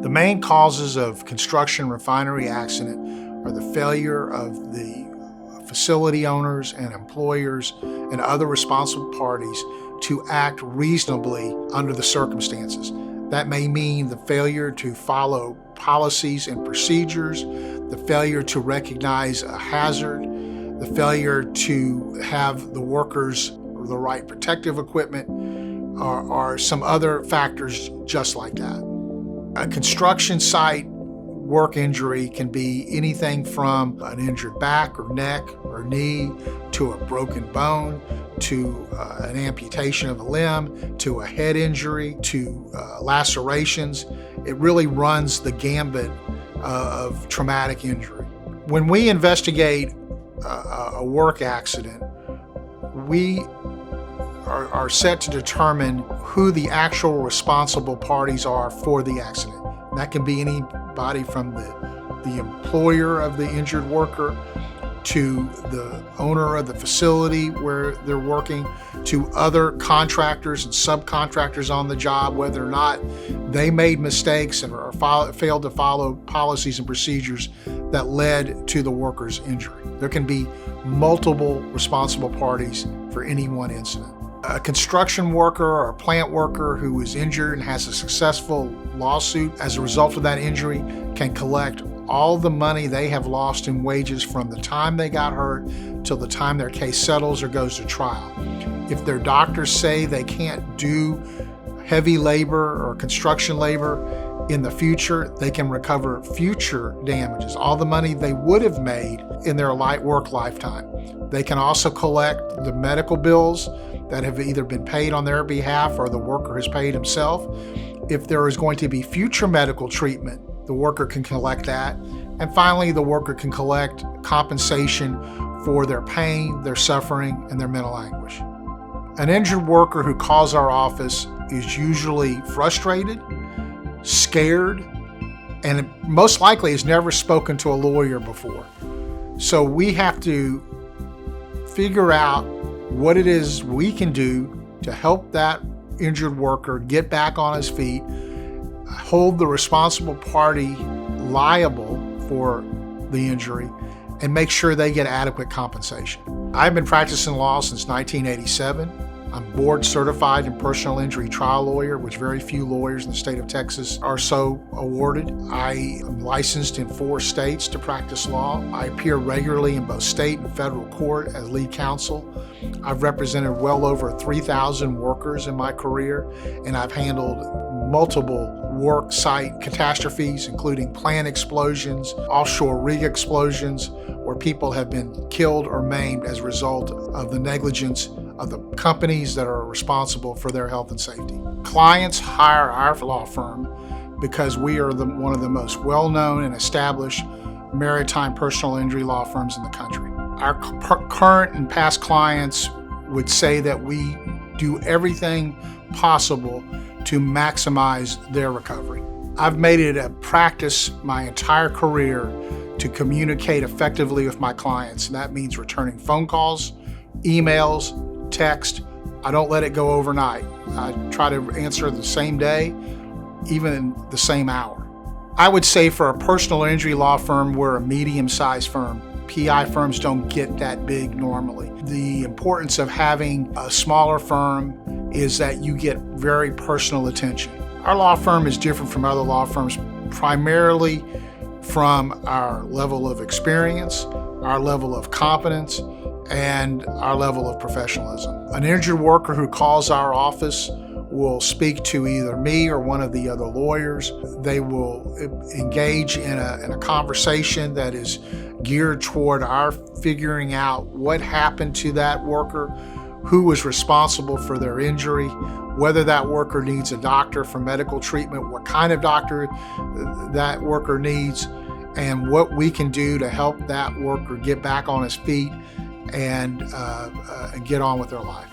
The main causes of construction refinery accident are the failure of the facility owners and employers and other responsible parties to act reasonably under the circumstances. That may mean the failure to follow policies and procedures, the failure to recognize a hazard, the failure to have the workers the right protective equipment, or some other factors just like that. A construction site work injury can be anything from an injured back or neck or knee to a broken bone to an amputation of a limb to a head injury to lacerations. It really runs the gambit of traumatic injury. When we investigate a work accident, we are set to determine who the actual responsible parties are for the accident. That can be anybody from the employer of the injured worker to the owner of the facility where they're working, to other contractors and subcontractors on the job, whether or not they made mistakes or failed to follow policies and procedures that led to the worker's injury. There can be multiple responsible parties for any one incident. A construction worker or a plant worker who is injured and has a successful lawsuit as a result of that injury can collect all the money they have lost in wages from the time they got hurt till the time their case settles or goes to trial. If their doctors say they can't do heavy labor or construction labor in the future, they can recover future damages, all the money they would have made in their light work lifetime. They can also collect the medical bills that have either been paid on their behalf or the worker has paid himself. If there is going to be future medical treatment, the worker can collect that. And finally, the worker can collect compensation for their pain, their suffering, and their mental anguish. An injured worker who calls our office is usually frustrated, scared, and most likely has never spoken to a lawyer before. So we have to figure out what it is we can do to help that injured worker get back on his feet, hold the responsible party liable for the injury, and make sure they get adequate compensation. I've been practicing law since 1987. I'm board certified in personal injury trial lawyer, which very few lawyers in the state of Texas are so awarded. I am licensed in 4 states to practice law. I appear regularly in both state and federal court as lead counsel. I've represented well over 3,000 workers in my career, and I've handled multiple work site catastrophes, including plant explosions, offshore rig explosions, where people have been killed or maimed as a result of the negligence of the companies that are responsible for their health and safety. Clients hire our law firm because we are one of the most well-known and established maritime personal injury law firms in the country. Our current and past clients would say that we do everything possible to maximize their recovery. I've made it a practice my entire career to communicate effectively with my clients, and that means returning phone calls, emails, text. I don't let it go overnight. I try to answer the same day, even in the same hour. I would say for a personal injury law firm, we're a medium-sized firm. PI firms don't get that big normally. The importance of having a smaller firm is that you get very personal attention. Our law firm is different from other law firms primarily from our level of experience, our level of competence, and our level of professionalism. An injured worker who calls our office will speak to either me or one of the other lawyers. They will engage in a conversation that is geared toward our figuring out what happened to that worker, who was responsible for their injury, whether that worker needs a doctor for medical treatment, what kind of doctor that worker needs, and what we can do to help that worker get back on his feet and get on with their life.